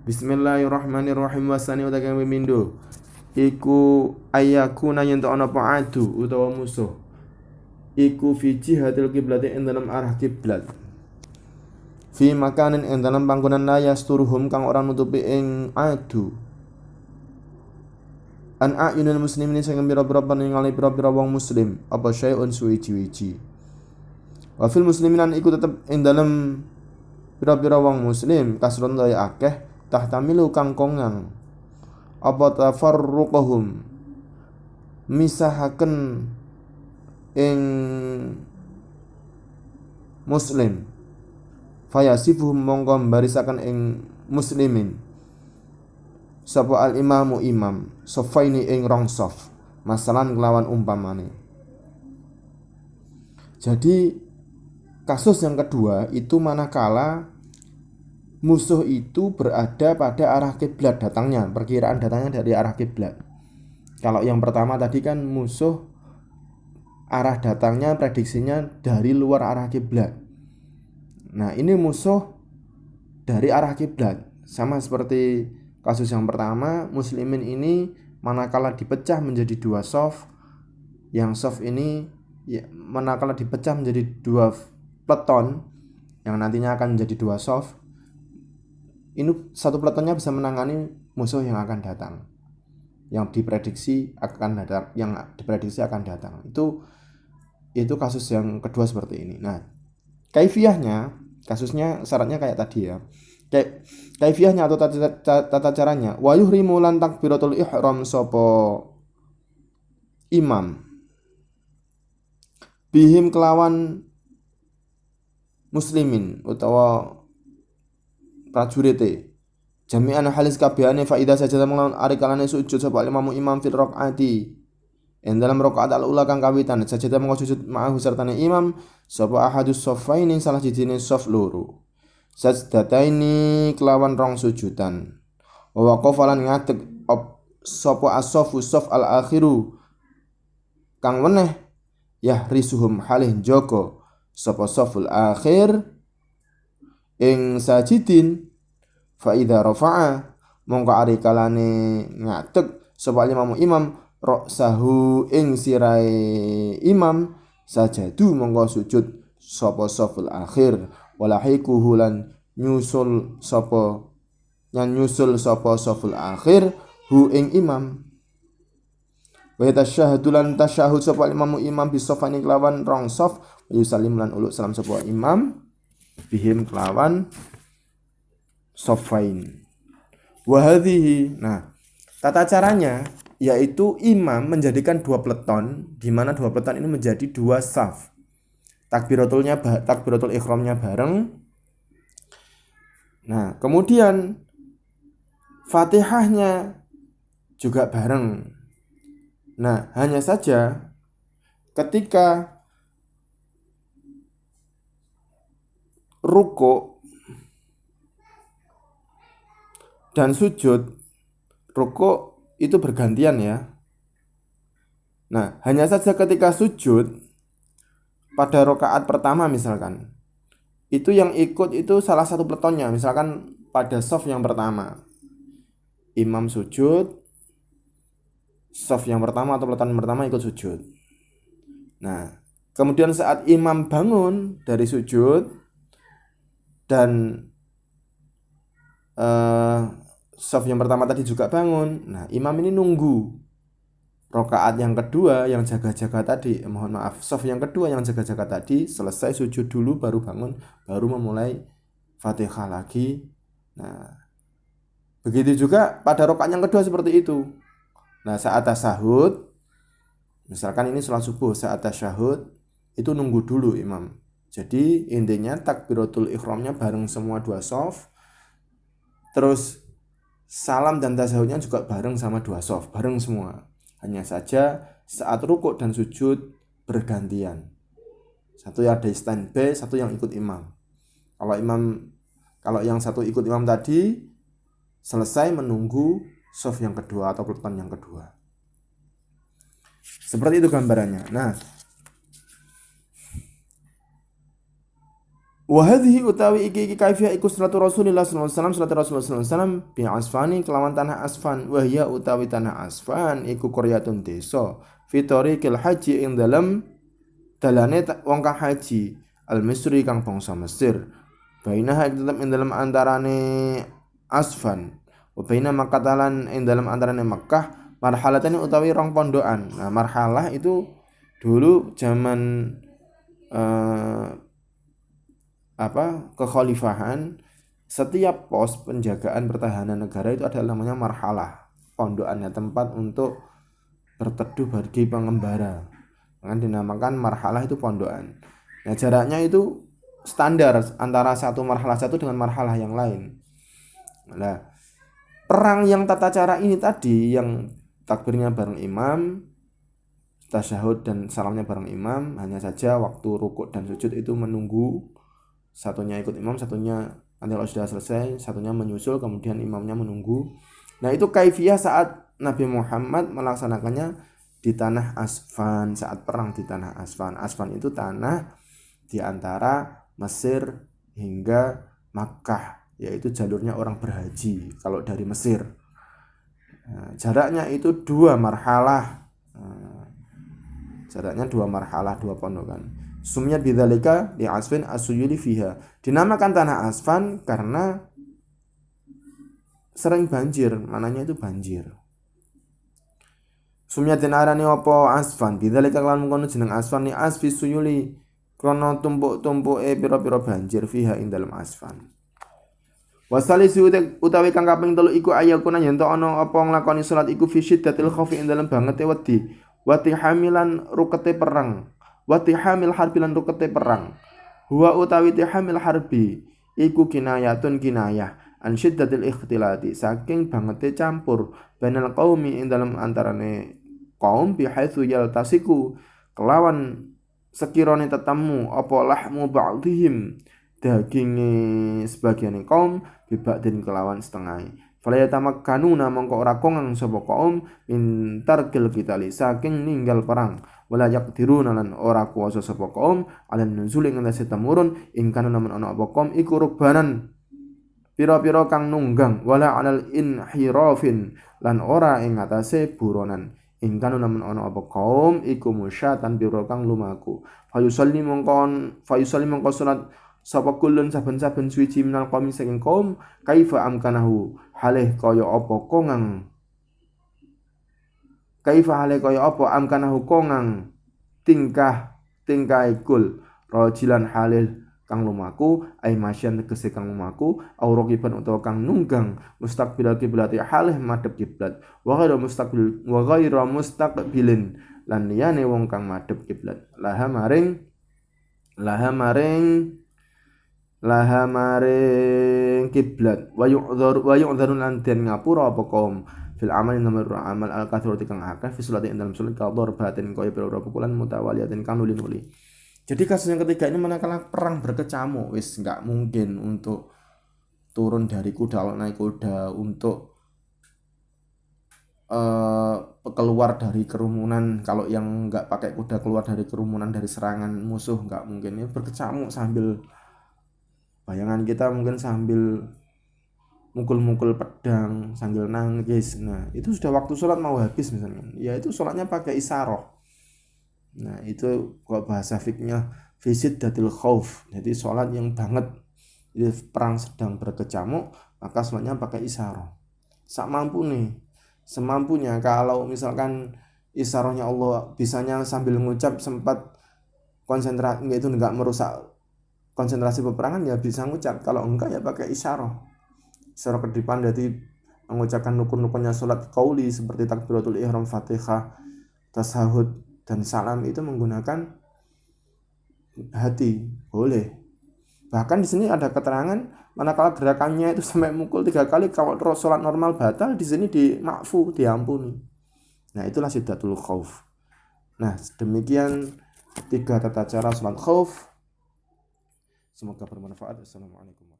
Bismillahirrahmanirrahim. Wasani utawa pemindo iku ayakuna yen ana apa adu utawa musuh iku fi jihadil kiblat ing dalam arah kiblat fi makanin ing dalam panggonan la yasturuhum kang ora nutupi ing adu an ayunil muslimin sing pira-pira ningali pira-pira wong muslim apa syai'un suwiji-wiji wa fil musliminan iku tetep ing dalam pira-pira wong muslim kasron daya akeh tahtamilu kang kongang apa tafarruqahum misahaken ing muslim fayasifuhum mongko barisaken ing muslimin sapa al imamu imam sofaini ing rong sof masalan kelawan umpamane. Jadi kasus yang kedua itu manakala musuh itu berada pada arah kiblat datangnya, perkiraan datangnya dari arah kiblat. Kalau yang pertama tadi kan musuh arah datangnya prediksinya dari luar arah kiblat. Nah, ini musuh dari arah kiblat. Sama seperti kasus yang pertama, muslimin ini manakala dipecah menjadi dua sof, yang sof ini manakala dipecah menjadi dua peleton yang nantinya akan menjadi dua sof, ini satu peletonnya bisa menangani musuh yang akan datang, yang diprediksi akan datang. Itu kasus yang kedua seperti ini. Nah, kaifiyahnya, kasusnya syaratnya kayak tadi ya. Kaifiyahnya atau tata caranya, wa yuhrimu lan takbiratul ihram sapa imam bihim kelawan muslimin utawa prajurite jami'an halis kabehane fa idza sajada melawan ari kalane sujud sapa imamu imam fil rakaati ing dalam rakaat al-ula kang kawitan sajada mengko sujud ma'ahu sertane imam sapa ahadus saffaini salah sijine saf loro sajdataini kelawan rong sujudan wa waqafalan ngadeg sapa as-saffu saf al-akhiru kang weneh yahrisuhum halih jaga sapa saful akhir ing sajidin fa idza rafa'a mongko ari kalane ngadeg sapa imam ra'sahu ing sirai imam sajadu mongko sujud sapa saful akhir walahikuhu lan nyusul sapa saful akhir hu ing imam wa tasyahhadu lan tasyahhud sapa imam bisofani kelawan rong sof yusallim lan uluk salam sapa imam bihim kelawan sofain wa hadhihi. Nah, tata caranya yaitu imam menjadikan dua peleton, di mana dua peleton ini menjadi dua saf. Takbiratul ihramnya bareng. Nah, kemudian Fatihahnya juga bareng. Nah, hanya saja ketika ruku dan sujud, ruku itu bergantian ya. Nah, hanya saja ketika sujud pada rakaat pertama misalkan, itu yang ikut itu salah satu peletonnya. Misalkan pada shaf yang pertama, imam sujud, shaf yang pertama atau peleton pertama ikut sujud. Nah, kemudian saat imam bangun dari sujud dan shaf yang pertama tadi juga bangun. Nah, imam ini nunggu rakaat yang kedua yang jaga-jaga tadi, shaf yang kedua yang jaga-jaga tadi selesai sujud dulu baru bangun, baru memulai Fatihah lagi. Nah, begitu juga pada rakaat yang kedua seperti itu. Nah, saat tasyahud, misalkan ini sholat subuh, saat tasyahud itu nunggu dulu imam. Jadi intinya takbiratul ihramnya bareng semua dua shaf. Terus salam dan tasyahudnya juga bareng sama dua shaf, bareng semua. Hanya saja saat rukuk dan sujud bergantian. Satu yang ada standby, satu yang ikut imam. Kalau yang satu ikut imam tadi selesai menunggu shaf yang kedua atau peleton yang kedua. Seperti itu gambarannya. Nah, Wa hadhihi utawi iki kaifiyah iku salatu Rasulillah sallallahu alaihi wasallam salatu Rasulullah sallallahu alaihi wasallam bi asfani kelawan tanah asfan wa hiya utawi tanah asfan iku qaryatun desa fi tariqil haji ing dalem dalane wong kang haji al Misri kang bangsa Mesir bainaha tetep ing dalem antarane asfan wa baina Makkah ing dalem antarane Makkah marhalatan utawi rong pondokan. Nah marhalah itu dulu zaman kekhalifahan, setiap pos penjagaan pertahanan negara itu adalah namanya marhalah, pondokannya tempat untuk berteduh bagi pengembara, kan dinamakan marhalah itu pondokan. Nah jaraknya itu standar antara satu marhalah satu dengan marhalah yang lain. Nah perang yang tata cara ini tadi, yang takbirnya bareng imam, tasyahud dan salamnya bareng imam, hanya saja waktu rukuk dan sujud itu menunggu, satunya ikut imam, satunya nanti kalau sudah selesai, satunya menyusul, kemudian imamnya menunggu. Nah itu kaifiyah saat Nabi Muhammad melaksanakannya di tanah Asfan, saat perang di tanah Asfan. Asfan itu tanah di antara Mesir hingga Makkah, yaitu jalurnya orang berhaji kalau dari Mesir. Nah, jaraknya itu 2 marhalah. Jaraknya 2 marhalah, 2 pondokan. Sumiyat bidzalika li asfin asuyuli fiha. Dinamakan tanah Asfan karena sering banjir, mananya itu banjir. Sumiyat dinarani apa Asfan bidzalika lan mengkono jeneng Asfan ni asfi suyuli krana tumpuk-tumpuke pira-pira banjir fiha ing dalem Asfan. Wasalisu utawi kang kaping 3 iku ayakuna yen to ana apa nglakoni salat iku fi syiddatil khaufi ing dalem bangete wedi, wa tihamilan rukete perang. Wati hamil harbi lan rukete perang. Huwa utawi tihamil harbi iku kinayatun kinayah an syiddatil ikhtilati, saking bangete campur bainal qaumi ing dalem antarane kaum bi haitsu yaltasiku kelawan sekirane tetemu apa lahmu ba'dihim daginge sebagian kaum bibadin kelawan setengah. Fala yatamakkanuna mongko ora kongang sapa kaum min tarkil qitali, saking ninggal perang. Wala yaqdiruna lan ora kuwasa sapa kaum alan nuzul ing ngatasi temurun ing kana namun ana apa kaum iku rubanan pira-pira kang nunggang, wala alal inhirafin lan ora ing ngatasi buronan ing kana namun ana apa kaum iku musyatan pira kang lumaku. Fayusalli mongko salat sapa kulun saben-saben suci minal qaum saking kaum kaifa amkanahu halih kaya apa kongang amkanahu kongang tingkah ikul rajilan halil kang lumaku ay masyan tegese kang lumaku au raqiban utawa kang nunggang mustaqbil kiblati halih madhep kiblat wa ghairu mustaqbilin lan liyane wong kang madhep kiblat laha maring kiblat wa yu'dzarun lan den ngapura apa kaum fil amal nomor amal al kathurati kang akeh fi salati dalam salat qadhar batin kaya pira pukulan mutawaliyatin kang nuli-nuli. Jadi kasus yang ketiga ini manakala perang berkecamuk, wis enggak mungkin untuk turun dari kuda kalau naik kuda, untuk keluar dari kerumunan, kalau yang enggak pakai kuda keluar dari kerumunan dari serangan musuh enggak mungkin. Ya berkecamuk sambil bayangan kita mungkin sambil mukul-mukul pedang sambil nangis. Nah itu sudah waktu sholat mau habis misalnya, ya itu sholatnya pakai isaroh. Nah itu kalau bahasa fiknya visit datil khauf, jadi sholat yang banget, jadi perang sedang berkecamuk maka sholatnya pakai isaroh. Semampunya. Kalau misalkan isarohnya Allah bisanya sambil ngucap sempat konsentrasi, itu enggak merusak konsentrasi peperangan, ya bisa ngucap. Kalau enggak ya pakai isaroh. Secara kedipan dari mengucapkan rukun-rukunnya sholat qauli seperti takbiratul ihram, fatihah, tasahud dan salam itu menggunakan hati boleh. Bahkan di sini ada keterangan manakala gerakannya itu sampai mukul 3 kali, kalau sholat normal batal, di sini dimakfu, diampuni. Nah itulah syiddatul khauf. Nah demikian 3 tata cara sholat khauf. Semoga bermanfaat. Assalamualaikum.